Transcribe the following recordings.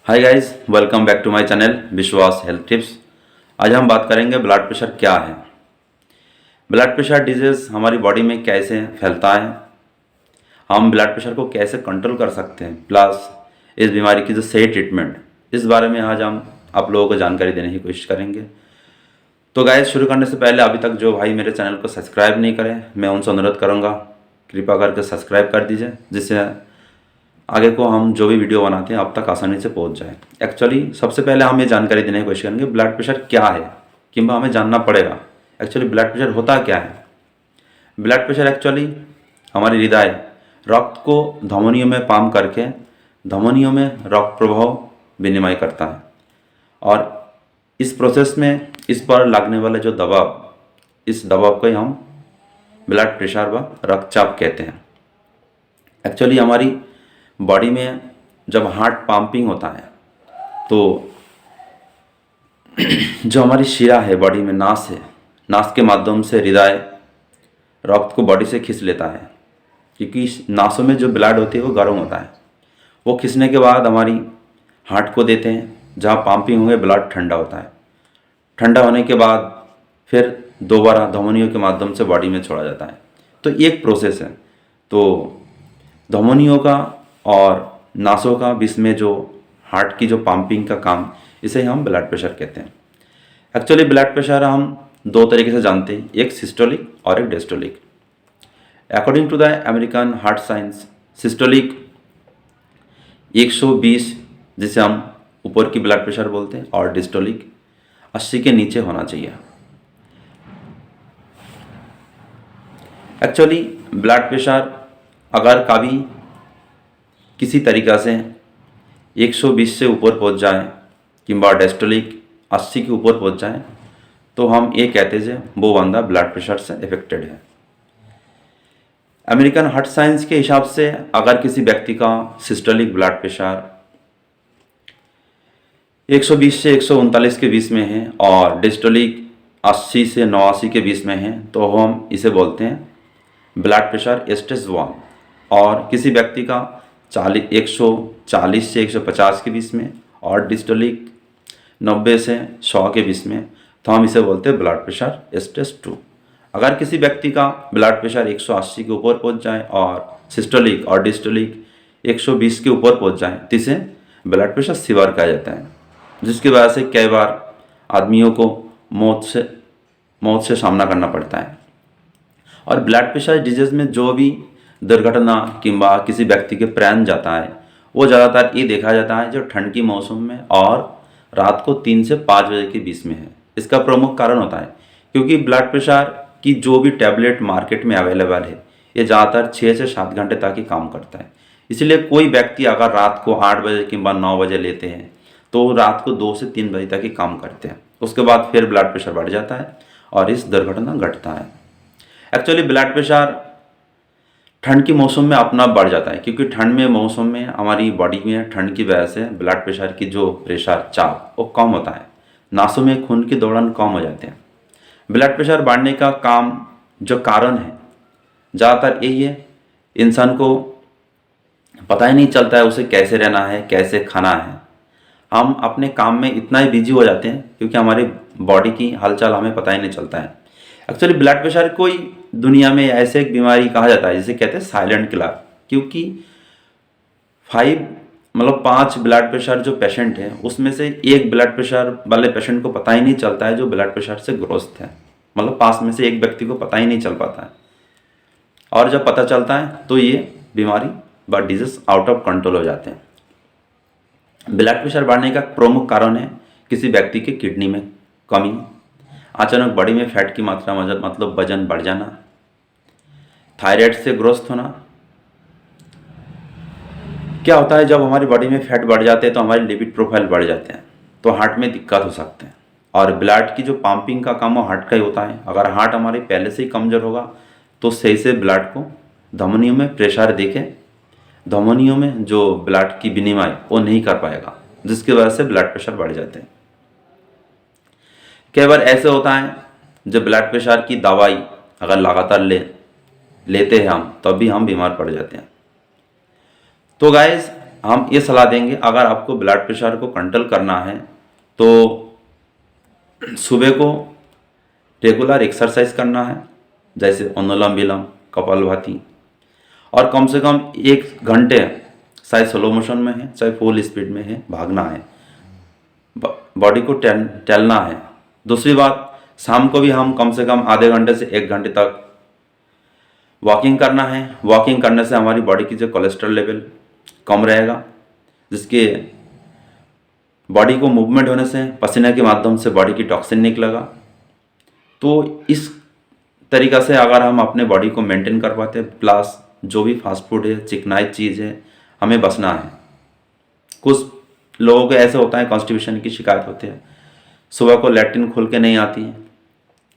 Hi guys, welcome back to my channel Vishwas health tips. आज हम बात करेंगे ब्लड प्रेशर क्या है। ब्लड प्रेशर डिजीज़ हमारी बॉडी में कैसे फैलता है, हम ब्लड प्रेशर को कैसे कंट्रोल कर सकते हैं, प्लस इस बीमारी की जो सही ट्रीटमेंट, इस बारे में आज हम आप लोगों को जानकारी देने की कोशिश करेंगे। तो गाइस, शुरू करने से पहले अभी तक जो भाई मेरे चैनल को सब्सक्राइब नहीं करें, मैं उनसे अनुरोध करूँगा कृपया करके सब्सक्राइब कर दीजिए, जिससे आगे को हम जो भी वीडियो बनाते हैं आप तक आसानी से पहुंच जाए। एक्चुअली सबसे पहले हम ये जानकारी देने की कोशिश करेंगे ब्लड प्रेशर क्या है, किंबा हमें जानना पड़ेगा एक्चुअली ब्लड प्रेशर होता क्या है। ब्लड प्रेशर एक्चुअली हमारी हृदय रक्त को धमनियों में पंप करके धमनियों में रक्त प्रवाह विनिमय करता है, और इस प्रोसेस में इस पर लगने वाले जो दबाव, इस दबाव को ही हम ब्लड प्रेशर व रक्तचाप कहते हैं। एक्चुअली हमारी बॉडी में जब हार्ट पंपिंग होता है तो जो हमारी शिरा है बॉडी में, नास है, नास के माध्यम से हृदय रक्त को बॉडी से खींच लेता है, क्योंकि नासों में जो ब्लड होती है वो गर्म होता है। वो खींचने के बाद हमारी हार्ट को देते हैं, जहाँ पंपिंग होंगे ब्लड ठंडा होता है। ठंडा होने के बाद फिर दोबारा धमनियों के माध्यम से बॉडी में छोड़ा जाता है। तो ये एक प्रोसेस है। तो धमनियों का और नासों का बीच में जो हार्ट की जो पंपिंग का काम, इसे हम ब्लड प्रेशर कहते हैं। एक्चुअली ब्लड प्रेशर हम दो तरीके से जानते हैं, एक सिस्टोलिक और एक diastolic. According to the American heart science, systolic 120 जिसे हम ऊपर की ब्लड प्रेशर बोलते हैं, और डिस्टोलिक 80 के नीचे होना चाहिए। एक्चुअली ब्लड प्रेशर अगर कभी किसी तरीक़ा से 120 से ऊपर पहुंच जाए, किंबा डिस्टोलिक 80 के ऊपर पहुंच जाए, तो हम ये कहते हैं वो बंदा ब्लड प्रेशर से अफेक्टेड है। अमेरिकन हार्ट साइंस के हिसाब से अगर किसी व्यक्ति का सिस्टोलिक ब्लड प्रेशर 120 से 139 के बीच में है और डिस्टोलिक 80 से 89 के बीच में है, तो हम इसे बोलते हैं ब्लड प्रेशर स्टेज 1। और किसी व्यक्ति का 140 से 150 के बीच में और डिस्टोलिक 90 से 100 के बीच में, तो हम इसे बोलते हैं ब्लड प्रेशर स्टेज 2। अगर किसी व्यक्ति का ब्लड प्रेशर 180 के ऊपर पहुंच जाए और सिस्टोलिक और डिस्टोलिक 120 के ऊपर पहुंच जाए, तो इसे ब्लड प्रेशर सीवर कहा जाता है, जिसकी वजह से कई बार आदमियों को मौत से सामना करना पड़ता है। और ब्लड प्रेशर डिजीज़ में जो भी दुर्घटना किंबा किसी व्यक्ति के प्राण जाता है, वो ज़्यादातर ये देखा जाता है जो ठंड की मौसम में और रात को 3 से 5 बजे के बीच में है। इसका प्रमुख कारण होता है क्योंकि ब्लड प्रेशर की जो भी टैबलेट मार्केट में अवेलेबल है, ये ज़्यादातर 6 से 7 घंटे तक ही काम करता है। इसलिए कोई व्यक्ति अगर रात को 8 बजे किंबा 9 बजे लेते हैं, तो रात को 2 से 3 बजे तक ही काम करते हैं। उसके बाद फिर ब्लड प्रेशर बढ़ जाता है और इस दुर्घटना घटता है। एक्चुअली ब्लड प्रेशर ठंड की मौसम में अपना बढ़ जाता है, क्योंकि ठंड में मौसम में हमारी बॉडी में ठंड की वजह से ब्लड प्रेशर की जो प्रेशर चाप वो कम होता है, नासों में खून की दौड़ान कम हो जाते हैं। ब्लड प्रेशर बढ़ने का काम जो कारण है ज़्यादातर यही है, इंसान को पता ही नहीं चलता है उसे कैसे रहना है, कैसे खाना है। हम अपने काम में इतना ही बिजी हो जाते हैं क्योंकि हमारी बॉडी की हलचल हमें पता ही नहीं चलता है। एक्चुअली ब्लड प्रेशर कोई दुनिया में ऐसे एक बीमारी कहा जाता है जिसे कहते हैं साइलेंट किलर, क्योंकि 5 ब्लड प्रेशर जो पेशेंट है उसमें से एक ब्लड प्रेशर वाले पेशेंट को पता ही नहीं चलता है जो ब्लड प्रेशर से ग्रस्त है। 5 में से एक व्यक्ति को पता ही नहीं चल पाता है, और जब पता चलता है तो ये बीमारी व डिजीज आउट ऑफ कंट्रोल हो जाते हैं। ब्लड प्रेशर बढ़ने का प्रमुख कारण है किसी व्यक्ति के किडनी में कमी, अचानक बॉडी में फैट की मात्रा मतलब वजन बढ़ जाना, थायराइड से ग्रस्त होना। क्या होता है जब हमारी बॉडी में फैट बढ़ जाते हैं तो हमारी लिपिड प्रोफाइल बढ़ जाते हैं, तो हार्ट में दिक्कत हो सकते हैं। और ब्लड की जो पंपिंग का काम वो हार्ट का ही होता है। अगर हार्ट हमारे पहले से ही कमज़ोर होगा तो सही से ब्लड को धमनियों में प्रेशर देके धमनियों में जो ब्लड की विनिमय वो नहीं कर पाएगा, जिसकी वजह से ब्लड प्रेशर बढ़ जाते हैं। कई बार ऐसे होता है जब ब्लड प्रेशर की दवाई अगर लगातार लेते हैं हम, तब भी हम बीमार पड़ जाते हैं। तो गाइस, हम ये सलाह देंगे, अगर आपको ब्लड प्रेशर को कंट्रोल करना है तो सुबह को रेगुलर एक्सरसाइज करना है, जैसे अनुलोम विलोम, कपालभाति, और कम से कम 1 घंटे, चाहे स्लो मोशन में है चाहे फुल स्पीड में है, भागना है, बॉडी को टहलना है। दूसरी बात, शाम को भी हम कम से कम आधे घंटे से 1 घंटे तक वॉकिंग करना है। वॉकिंग करने से हमारी बॉडी की जो कोलेस्ट्रॉल लेवल कम रहेगा, जिसके बॉडी को मूवमेंट होने से पसीने के माध्यम से बॉडी की टॉक्सिन निकलेगा। तो इस तरीक़ा से अगर हम अपने बॉडी को मेंटेन कर पाते हैं, प्लस जो भी फास्ट फूड है, चिकनाई चीज़ है, हमें बचना है। कुछ लोगों को ऐसे होता है, कॉन्स्टिपेशन की शिकायत होती है, सुबह को लैट्रिन खुल के नहीं आती है।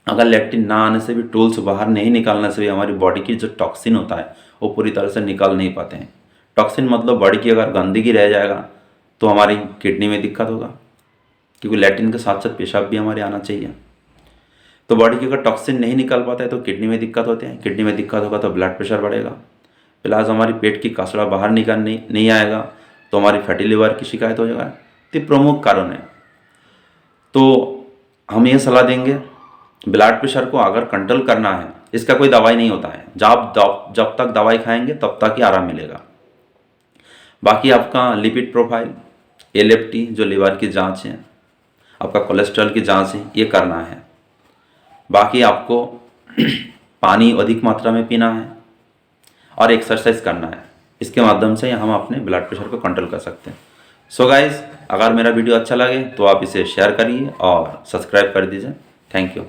अगर लैट्रिन ना आने से भी, टूल्स बाहर नहीं निकालने से भी हमारी बॉडी की जो टॉक्सिन होता है वो पूरी तरह से निकाल नहीं पाते हैं। टॉक्सिन मतलब बॉडी की अगर गंदगी रह जाएगा तो हमारी किडनी में दिक्कत होगा, क्योंकि लैट्रिन के साथ साथ पेशाब भी हमारे आना चाहिए। तो बॉडी की अगर टॉक्सिन नहीं निकल पाता है तो किडनी में दिक्कत होती है, किडनी में दिक्कत होगा तो ब्लड प्रेशर बढ़ेगा, प्लस हमारी पेट की कचरा बाहर निकल नहीं आएगा तो हमारी फैटी लिवर की शिकायत हो जाएगा। तो प्रमुख कारण है। तो हम ये सलाह देंगे, ब्लड प्रेशर को अगर कंट्रोल करना है, इसका कोई दवाई नहीं होता है, जब तक दवाई खाएंगे तब तक ही आराम मिलेगा। बाकी आपका लिपिड प्रोफाइल, LFT जो लीवर की जांच है, आपका कोलेस्ट्रॉल की जांच है, ये करना है। बाकी आपको पानी अधिक मात्रा में पीना है और एक्सरसाइज करना है। इसके माध्यम से हम अपने ब्लड प्रेशर को कंट्रोल कर सकते हैं। सो गाइस, अगर मेरा वीडियो अच्छा लगे तो आप इसे शेयर करिए और सब्सक्राइब कर दीजिए। Thank you.